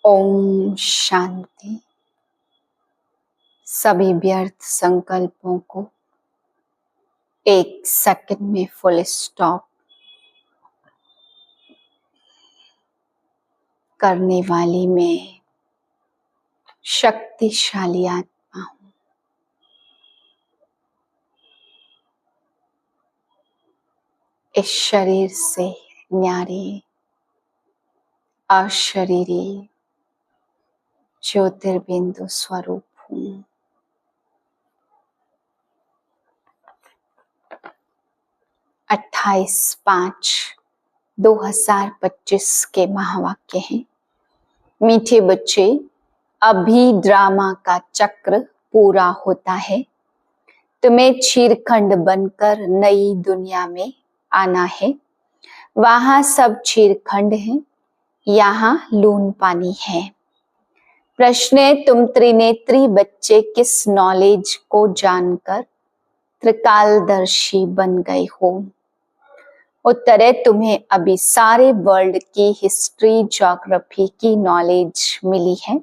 ओम शांति। सभी व्यर्थ संकल्पों को एक सेकंड में फुल स्टॉप करने वाली मैं शक्तिशाली आत्मा हूँ। इस शरीर से न्यारी अशरीरी ज्योतिर्बिंदु स्वरूप हूँ। अट्ठाईस 5/2025 के महावाक्य हैं। मीठे बच्चे, अभी ड्रामा का चक्र पूरा होता है। तुम्हें क्षीरखंड बनकर नई दुनिया में आना है। वहां सब क्षीरखंड है, यहाँ लून पानी है। प्रश्न है, तुम त्रिनेत्री बच्चे किस नॉलेज को जानकर त्रिकालदर्शी बन गए हो? उत्तर है, तुम्हें अभी सारे वर्ल्ड की हिस्ट्री ज्योग्राफी की नॉलेज मिली है।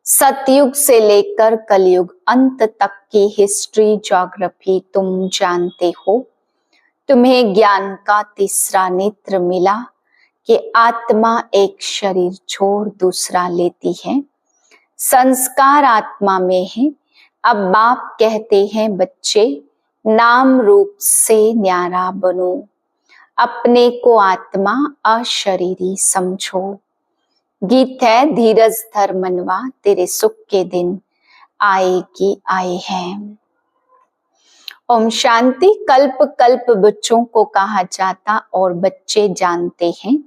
सतयुग से लेकर कलयुग अंत तक की हिस्ट्री ज्योग्राफी तुम जानते हो। तुम्हें ज्ञान का तीसरा नेत्र मिला कि आत्मा एक शरीर छोड़ दूसरा लेती है। संस्कार आत्मा में है। अब बाप कहते हैं, बच्चे नाम रूप से न्यारा बनो, अपने को आत्मा अशरीरी समझो। गीत है, धीरज धर मनवा, तेरे सुख के दिन आए हैं। ओम शांति। कल्प कल्प बच्चों को कहा जाता और बच्चे जानते हैं।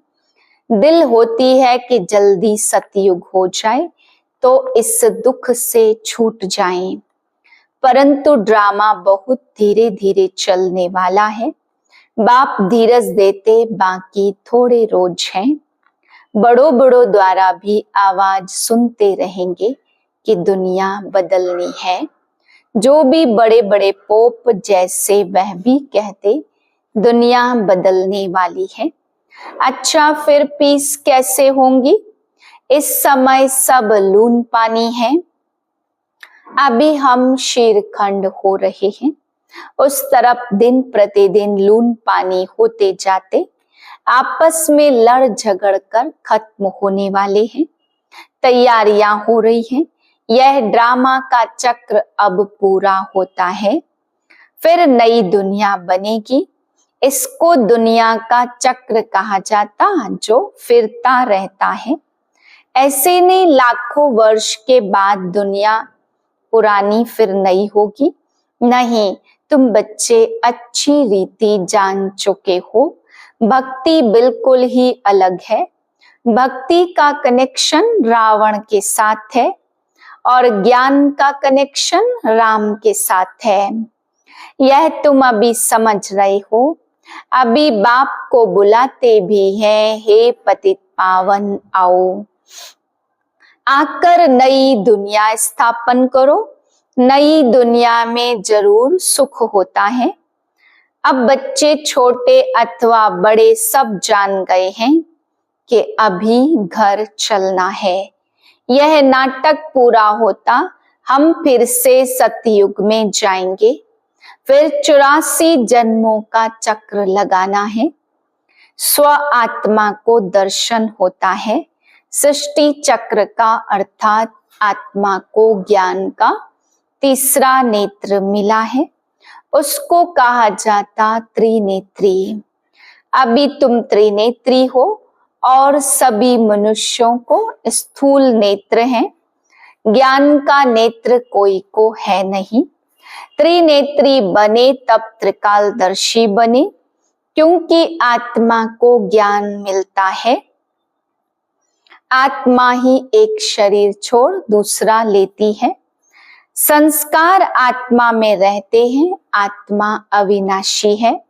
दिल होती है कि जल्दी सतयुग हो जाए तो इस दुख से छूट जाएं, परंतु ड्रामा बहुत धीरे धीरे चलने वाला है। बाप धीरज देते, बाकी थोड़े रोज हैं। बड़ों बड़ों द्वारा भी आवाज सुनते रहेंगे कि दुनिया बदलनी है। जो भी बड़े बड़े पोप जैसे वह भी कहते दुनिया बदलने वाली है। अच्छा, फिर पीस कैसे होंगी? इस समय सब लून पानी है। अभी हम शीरखंड हो रहे हैं। उस तरफ दिन प्रतिदिन लून पानी होते जाते आपस में लड़ झगड़ कर खत्म होने वाले हैं। तैयारियां हो रही हैं। यह ड्रामा का चक्र अब पूरा होता है। फिर नई दुनिया बनेगी। इसको दुनिया का चक्र कहा जाता, जो फिरता रहता है। ऐसे नहीं लाखों वर्ष के बाद दुनिया पुरानी फिर नई होगी। नहीं, तुम बच्चे अच्छी रीति जान चुके हो। भक्ति बिल्कुल ही अलग है। भक्ति का कनेक्शन रावण के साथ है और ज्ञान का कनेक्शन राम के साथ है। यह तुम अभी समझ रहे हो। अभी बाप को बुलाते भी हैं, हे पतित पावन आओ, आकर नई दुनिया स्थापन करो। नई दुनिया में जरूर सुख होता है। अब बच्चे छोटे अथवा बड़े सब जान गए हैं कि अभी घर चलना है। यह नाटक पूरा होता, हम फिर से सतयुग में जाएंगे। फिर 84 जन्मों का चक्र लगाना है। स्व आत्मा को दर्शन होता है। सृष्टि चक्र का अर्थात आत्मा को ज्ञान का तीसरा नेत्र मिला है। उसको कहा जाता त्रिनेत्री। अभी तुम त्रिनेत्री हो और सभी मनुष्यों को स्थूल नेत्र हैं। ज्ञान का नेत्र कोई को है नहीं। त्रिनेत्री बने तब त्रिकालदर्शी बने, क्योंकि आत्मा को ज्ञान मिलता है। आत्मा ही एक शरीर छोड़ दूसरा लेती है। संस्कार आत्मा में रहते हैं। आत्मा अविनाशी है।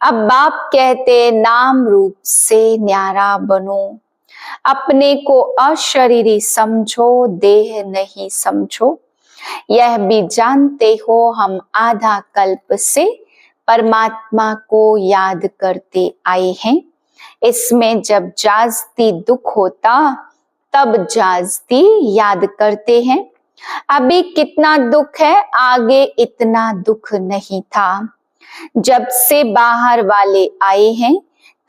अब बाप कहते, नाम रूप से न्यारा बनो, अपने को अशरीरी समझो, देह नहीं समझो। यह भी जानते हो, हम आधा कल्प से परमात्मा को याद करते आए हैं। इसमें जब जास्ती दुख होता तब जाजती याद करते हैं। अभी कितना दुख है, आगे इतना दुख नहीं था। जब से बाहर वाले आए हैं,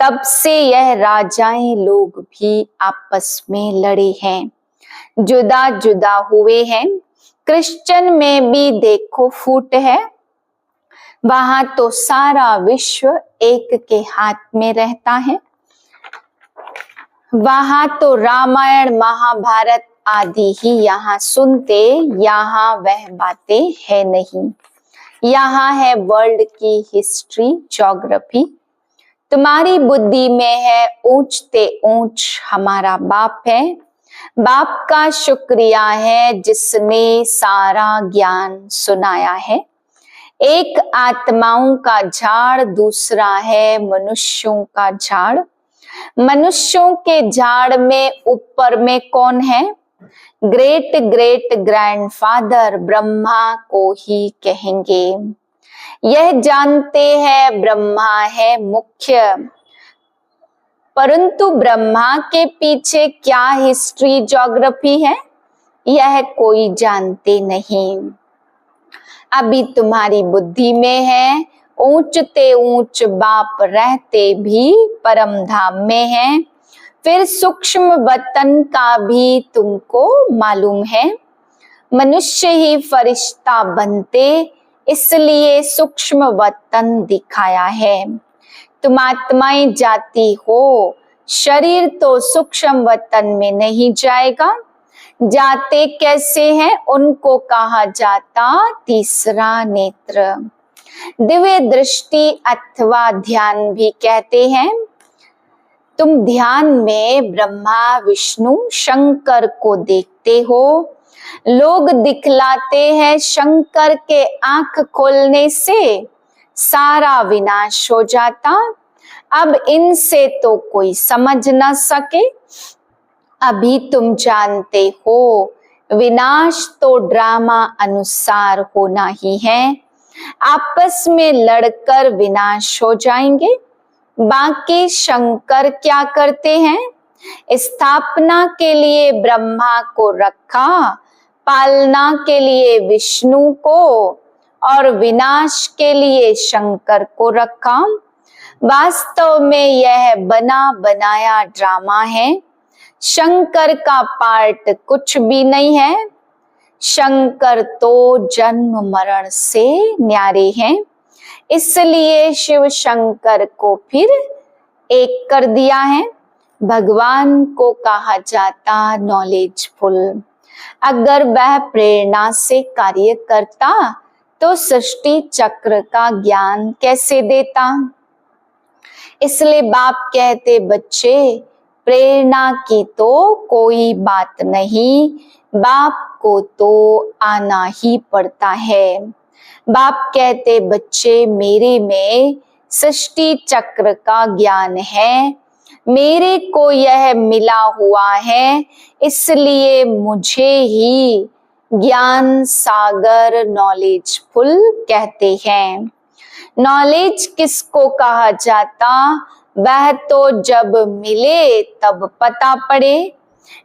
तब से यह राजाएं लोग भी आपस में लड़े हैं, जुदा जुदा हुए हैं। क्रिश्चियन में भी देखो फूट है, वहां तो सारा विश्व एक के हाथ में रहता है। वहां तो रामायण महाभारत आदि ही यहाँ सुनते, यहाँ वह बातें है नहीं। यहाँ है वर्ल्ड की हिस्ट्री ज्योग्राफी। तुम्हारी बुद्धि में है ऊंचते ऊंच हमारा बाप है। बाप का शुक्रिया है जिसने सारा ज्ञान सुनाया है। एक आत्माओं का झाड़, दूसरा है मनुष्यों का झाड़। मनुष्यों के झाड़ में ऊपर में कौन है? ग्रेट ग्रेट ग्रैंडफादर ब्रह्मा को ही कहेंगे। यह जानते हैं ब्रह्मा है मुख्य, परंतु ब्रह्मा के पीछे क्या हिस्ट्री ज्योग्राफी है, यह कोई जानते नहीं। अभी तुम्हारी बुद्धि में है ऊंचते ऊंच बाप रहते भी परम धाम में है। फिर सूक्ष्म वतन का भी तुमको मालूम है। मनुष्य ही फरिश्ता बनते, इसलिए सूक्ष्म वतन दिखाया है। तुम आत्माएं जाती हो, शरीर तो सूक्ष्म वतन में नहीं जाएगा। जाते कैसे हैं, उनको कहा जाता तीसरा नेत्र। दिव्य दृष्टि अथवा ध्यान भी कहते हैं। तुम ध्यान में ब्रह्मा विष्णु शंकर को देखते हो। लोग दिखलाते हैं शंकर के आंख खोलने से सारा विनाश हो जाता। अब इनसे तो कोई समझ ना सके। अभी तुम जानते हो विनाश तो ड्रामा अनुसार होना ही है। आपस में लड़कर विनाश हो जाएंगे। बाकी शंकर क्या करते हैं? स्थापना के लिए ब्रह्मा को रखा, पालना के लिए विष्णु को और विनाश के लिए शंकर को रखा। वास्तव में यह बना बनाया ड्रामा है। शंकर का पार्ट कुछ भी नहीं है। शंकर तो जन्म मरण से न्यारे हैं, इसलिए शिव शंकर को फिर एक कर दिया है। भगवान को कहा जाता नॉलेजफुल। अगर वह प्रेरणा से कार्य करता तो सृष्टि चक्र का ज्ञान कैसे देता? इसलिए बाप कहते बच्चे प्रेरणा की तो कोई बात नहीं, बाप को तो आना ही पड़ता है। बाप कहते बच्चे मेरे में सृष्टि चक्र का ज्ञान है, मेरे को यह मिला हुआ है, इसलिए मुझे ही ज्ञान सागर नॉलेजफुल कहते हैं। नॉलेज किसको कहा जाता? वह तो जब मिले तब पता पड़े,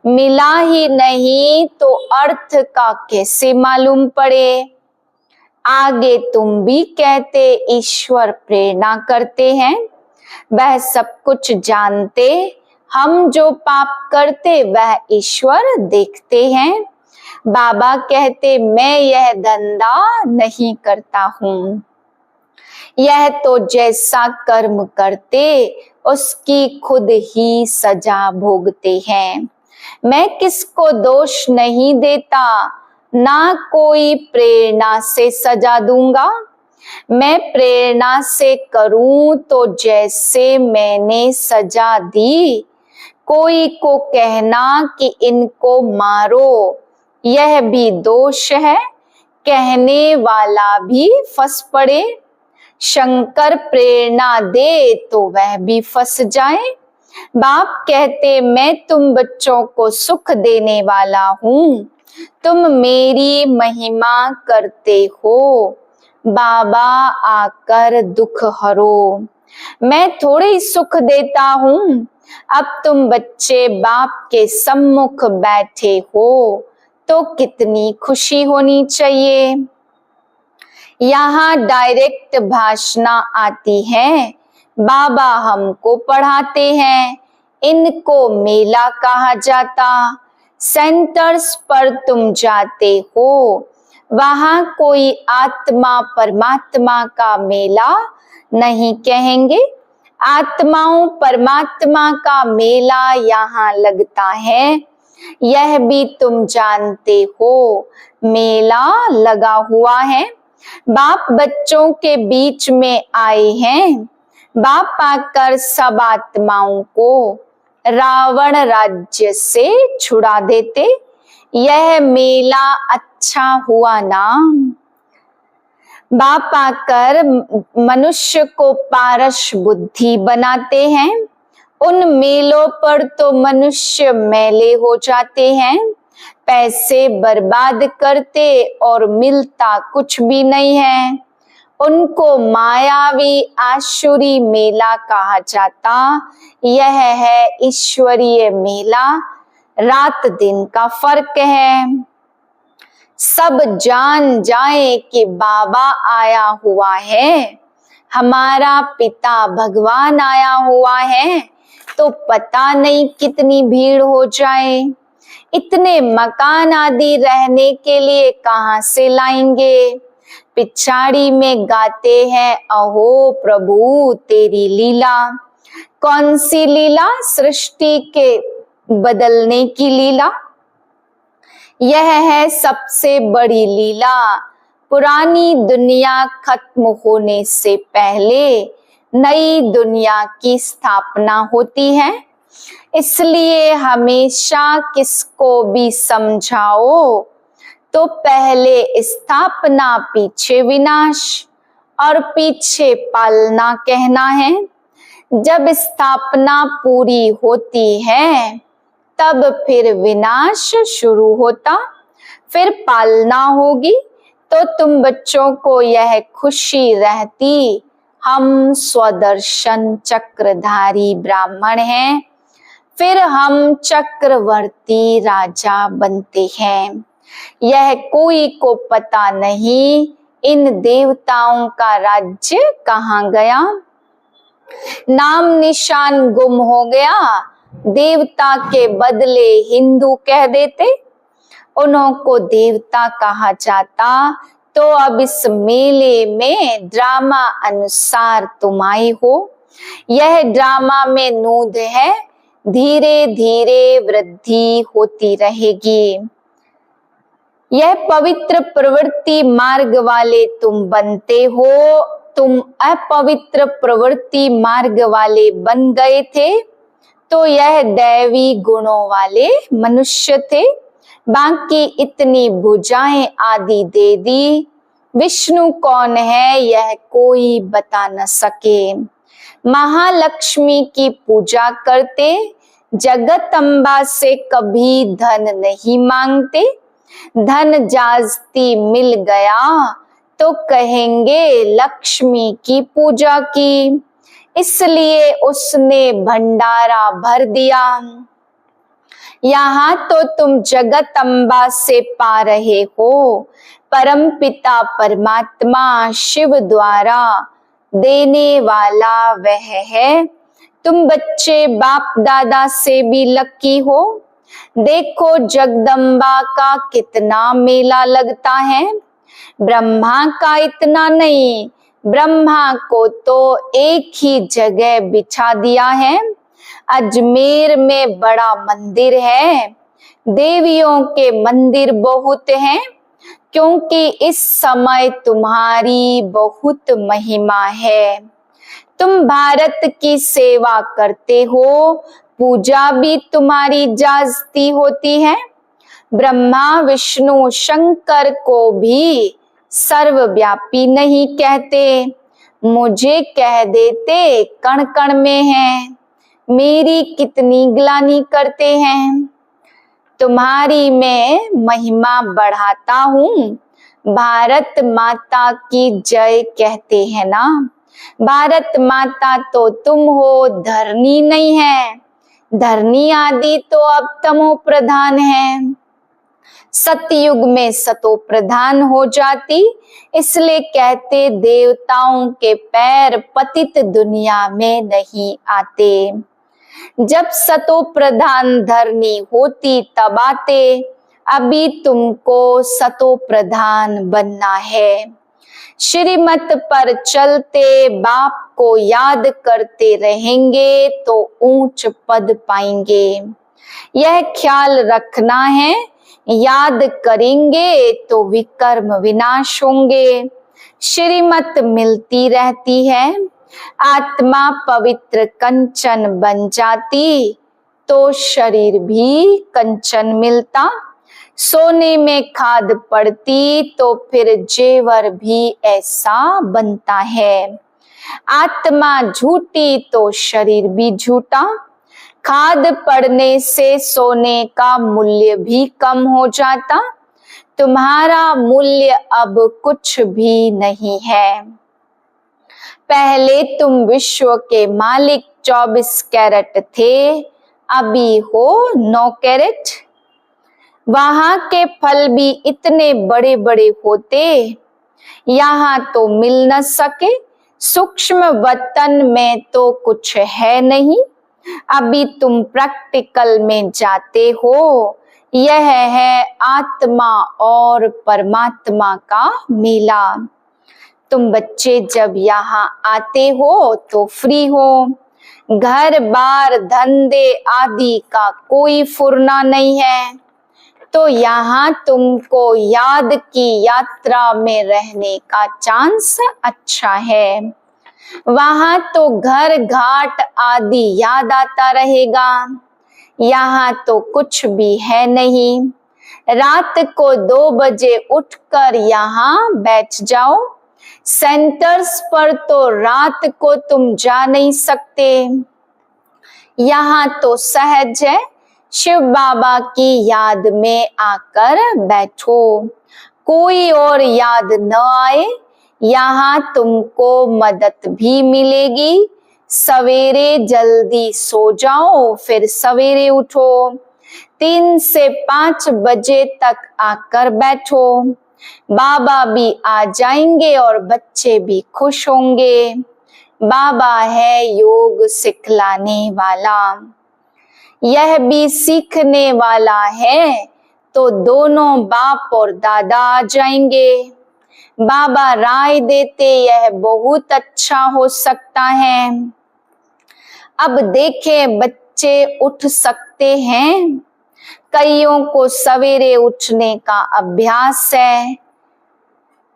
मिला ही नहीं तो अर्थ का कैसे मालूम पड़े। आगे तुम भी कहते ईश्वर प्रेरणा करते हैं, वह सब कुछ जानते। हम जो पाप करते वह ईश्वर देखते हैं। बाबा कहते मैं यह धंधा नहीं करता हूँ, यह तो जैसा कर्म करते उसकी खुद ही सजा भोगते हैं। मैं किसको दोष नहीं देता, ना कोई प्रेरणा से सजा दूंगा। मैं प्रेरणा से करूं तो जैसे मैंने सजा दी, कोई को कहना कि इनको मारो यह भी दोष है, कहने वाला भी फंस पड़े। शंकर प्रेरणा दे तो वह भी फंस जाए। बाप कहते मैं तुम बच्चों को सुख देने वाला हूँ, तुम मेरी महिमा करते हो। बाबा आकर दुख हरो। मैं थोड़े ही सुख देता हूँ, अब तुम बच्चे बाप के सम्मुख बैठे हो तो कितनी खुशी होनी चाहिए। यहाँ डायरेक्ट भाषणा आती है, बाबा हमको पढ़ाते हैं, इनको मेला कहा जाता। सेंटर्स पर तुम जाते हो, वहां कोई आत्मा परमात्मा का मेला नहीं कहेंगे। आत्माओं परमात्मा का मेला यहाँ लगता है, यह भी तुम जानते हो, मेला लगा हुआ है। बाप बच्चों के बीच में आए हैं। बाप आकर सब आत्माओं को रावण राज्य से छुड़ा देते। यह मेला अच्छा हुआ ना। बाप आकर मनुष्य को पारस बुद्धि बनाते हैं। उन मेलों पर तो मनुष्य मेले हो जाते हैं, पैसे बर्बाद करते और मिलता कुछ भी नहीं है। उनको मायावी आसुरी मेला कहा जाता। यह है ईश्वरीय मेला, रात दिन का फर्क है। सब जान जाए कि बाबा आया हुआ है, हमारा पिता भगवान आया हुआ है, तो पता नहीं कितनी भीड़ हो जाए। इतने मकान आदि रहने के लिए कहाँ से लाएंगे। पिछाड़ी में गाते हैं, अहो प्रभु तेरी लीला। कौन सी लीला? सृष्टि के बदलने की लीला। यह है सबसे बड़ी लीला। पुरानी दुनिया खत्म होने से पहले नई दुनिया की स्थापना होती है। इसलिए हमेशा किसको भी समझाओ तो पहले स्थापना पीछे विनाश और पीछे पालना कहना है। जब स्थापना पूरी होती है तब फिर विनाश शुरू होता, फिर पालना होगी। तो तुम बच्चों को यह खुशी रहती, हम स्वदर्शन चक्रधारी ब्राह्मण हैं, फिर हम चक्रवर्ती राजा बनते हैं। यह कोई को पता नहीं इन देवताओं का राज्य कहाँ गया, नाम निशान गुम हो गया। देवता के बदले हिंदू कह देते, उन्हों को देवता कहा जाता। तो अब इस मेले में ड्रामा अनुसार तुम आई हो। यह ड्रामा में नूद है, धीरे धीरे वृद्धि होती रहेगी। यह पवित्र प्रवृत्ति मार्ग वाले तुम बनते हो। तुम अपवित्र प्रवृत्ति मार्ग वाले बन गए थे तो यह दैवी गुणों वाले मनुष्य थे। बाकी इतनी भुजाएं आदि दे दी। विष्णु कौन है यह कोई बता न सके। महालक्ष्मी की पूजा करते, जगदम्बा से कभी धन नहीं मांगते। धन जास्ती मिल गया तो कहेंगे लक्ष्मी की पूजा की, इसलिए उसने भंडारा भर दिया। यहाँ तो तुम जगदम्बा से पा रहे हो, परमपिता परमात्मा शिव द्वारा देने वाला वह है। तुम बच्चे बाप दादा से भी लकी हो। देखो जगदम्बा का कितना मेला लगता है। ब्रह्मा का इतना नहीं, ब्रह्मा को तो एक ही जगह बिछा दिया है। अजमेर में बड़ा मंदिर है, देवियों के मंदिर बहुत हैं, क्योंकि इस समय तुम्हारी बहुत महिमा है। तुम भारत की सेवा करते हो, पूजा भी तुम्हारी जास्ती होती है। ब्रह्मा विष्णु शंकर को भी सर्वव्यापी नहीं कहते, मुझे कह देते कण कण में है। मेरी कितनी ग्लानि करते हैं। तुम्हारी मैं महिमा बढ़ाता हूँ। भारत माता की जय कहते हैं ना। भारत माता तो तुम हो, धरनी नहीं है। धरनी आदि तो अब तमो प्रधान है, सतयुग में सतो प्रधान हो जाती, इसलिए कहते देवताओं के पैर पतित दुनिया में नहीं आते। जब सतो प्रधान धरनी होती तब आते, अभी तुमको सतो प्रधान बनना है। श्रीमत पर चलते बाप को याद करते रहेंगे तो ऊंच पद पाएंगे। यह ख्याल रखना है, याद करेंगे तो विकर्म विनाश होंगे। श्रीमत मिलती रहती है, आत्मा पवित्र कंचन बन जाती तो शरीर भी कंचन मिलता। सोने में खाद पड़ती तो फिर जेवर भी ऐसा बनता है। आत्मा झूठी तो शरीर भी झूठा। खाद पड़ने से सोने का मूल्य भी कम हो जाता। तुम्हारा मूल्य अब कुछ भी नहीं है। पहले तुम विश्व के मालिक 24 कैरेट थे, अभी हो 9 कैरेट। वहां के फल भी इतने बड़े बड़े होते, यहाँ तो मिल न सके। सूक्ष्म वतन में तो कुछ है नहीं, अभी तुम प्रैक्टिकल में जाते हो। यह है आत्मा और परमात्मा का मेला। तुम बच्चे जब यहाँ आते हो तो फ्री हो, घर बार धंधे आदि का कोई फुरना नहीं है, तो यहाँ तुमको याद की यात्रा में रहने का चांस अच्छा है। वहां तो घर घाट आदि याद आता रहेगा, यहाँ तो कुछ भी है नहीं। रात को 2 बजे उठकर यहाँ बैठ जाओ। सेंटर्स पर तो रात को तुम जा नहीं सकते, यहाँ तो सहज है। शिव बाबा की याद में आकर बैठो, कोई और याद न आए, यहाँ तुमको मदद भी मिलेगी। सवेरे जल्दी सो जाओ, फिर सवेरे उठो। 3 से 5 बजे तक आकर बैठो, बाबा भी आ जाएंगे और बच्चे भी खुश होंगे। बाबा है योग सिखलाने वाला, यह भी सीखने वाला है, तो दोनों बाप और दादा आ जाएंगे। बाबा राय देते यह बहुत अच्छा हो सकता है। अब देखें बच्चे उठ सकते हैं, कईयों को सवेरे उठने का अभ्यास है।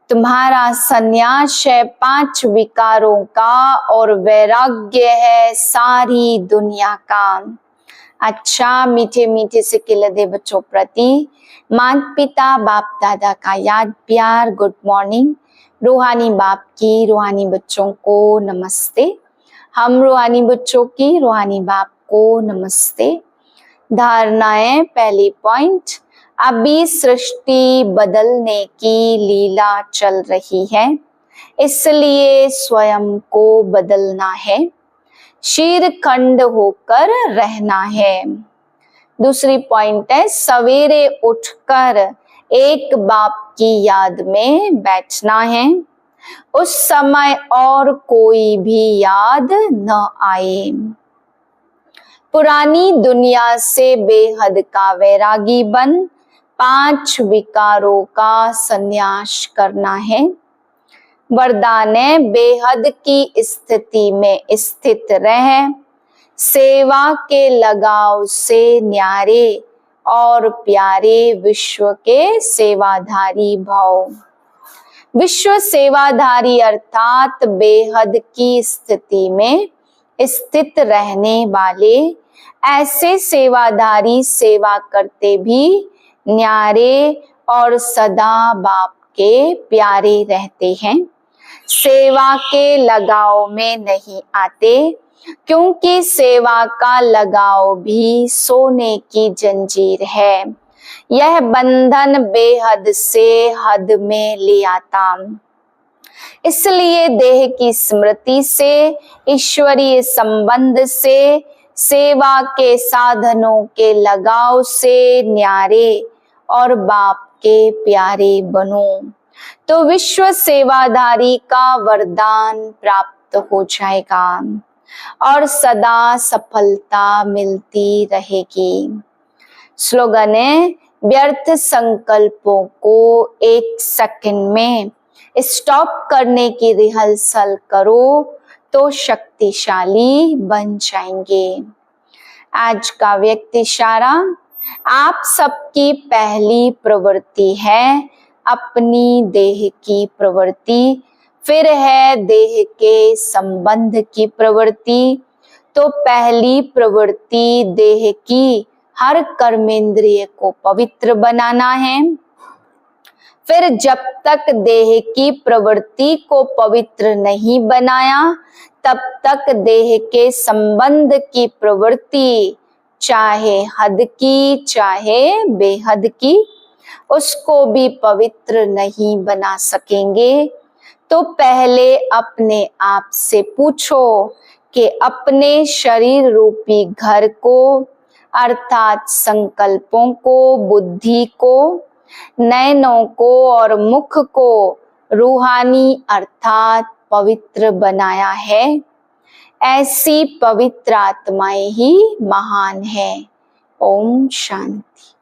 तुम्हारा संन्यास है 5 विकारों का और वैराग्य है सारी दुनिया का। अच्छा मीठे मीठे से खिलते बच्चों प्रति माता पिता बाप दादा का याद प्यार गुड मॉर्निंग। रूहानी बाप की रूहानी बच्चों को नमस्ते। हम रूहानी बच्चों की रूहानी बाप को नमस्ते। धारणाएं, पहली पॉइंट, अभी सृष्टि बदलने की लीला चल रही है, इसलिए स्वयं को बदलना है, शीरखंड होकर रहना है। दूसरी पॉइंट है, सवेरे उठकर एक बाप की याद में बैठना है, उस समय और कोई भी याद न आए। पुरानी दुनिया से बेहद का वैरागी बन 5 विकारों का संन्यास करना है। वरदान है, बेहद की स्थिति में स्थित रह, सेवा के लगाव से न्यारे और प्यारे विश्व के सेवाधारी भव। विश्व सेवाधारी अर्थात बेहद की स्थिति में स्थित रहने वाले ऐसे सेवाधारी सेवा करते भी न्यारे और सदा बाप के प्यारे रहते हैं। सेवा के लगाव में नहीं आते, क्योंकि सेवा का लगाव भी सोने की जंजीर है। यह बंधन बेहद से हद में ले आता। इसलिए देह की स्मृति से, ईश्वरीय संबंध से सेवा के साधनों के लगाव से न्यारे और बाप के प्यारे बनो, तो विश्व सेवाधारी का वरदान प्राप्त हो जाएगा और सदा सफलता मिलती रहेगी। स्लोगन है, व्यर्थ संकल्पों को 1 सेकंड में स्टॉप करने की रिहर्सल करो तो शक्तिशाली बन जाएंगे। आज का व्यक्ति इशारा, आप सबकी पहली प्रवृत्ति है अपनी देह की प्रवृत्ति, फिर है देह के संबंध की प्रवृत्ति। तो पहली प्रवृत्ति देह की हर कर्मेंद्रिय को पवित्र बनाना है। फिर जब तक देह की प्रवृत्ति को पवित्र नहीं बनाया, तब तक देह के संबंध की प्रवृत्ति, चाहे हद की चाहे बेहद की, उसको भी पवित्र नहीं बना सकेंगे। तो पहले अपने आप से पूछो कि अपने शरीर रूपी घर को, अर्थात संकल्पों को, बुद्धि को, नयनों को और मुख को रूहानी अर्थात पवित्र बनाया है। ऐसी पवित्र आत्माएं ही महान है। ओम शांति।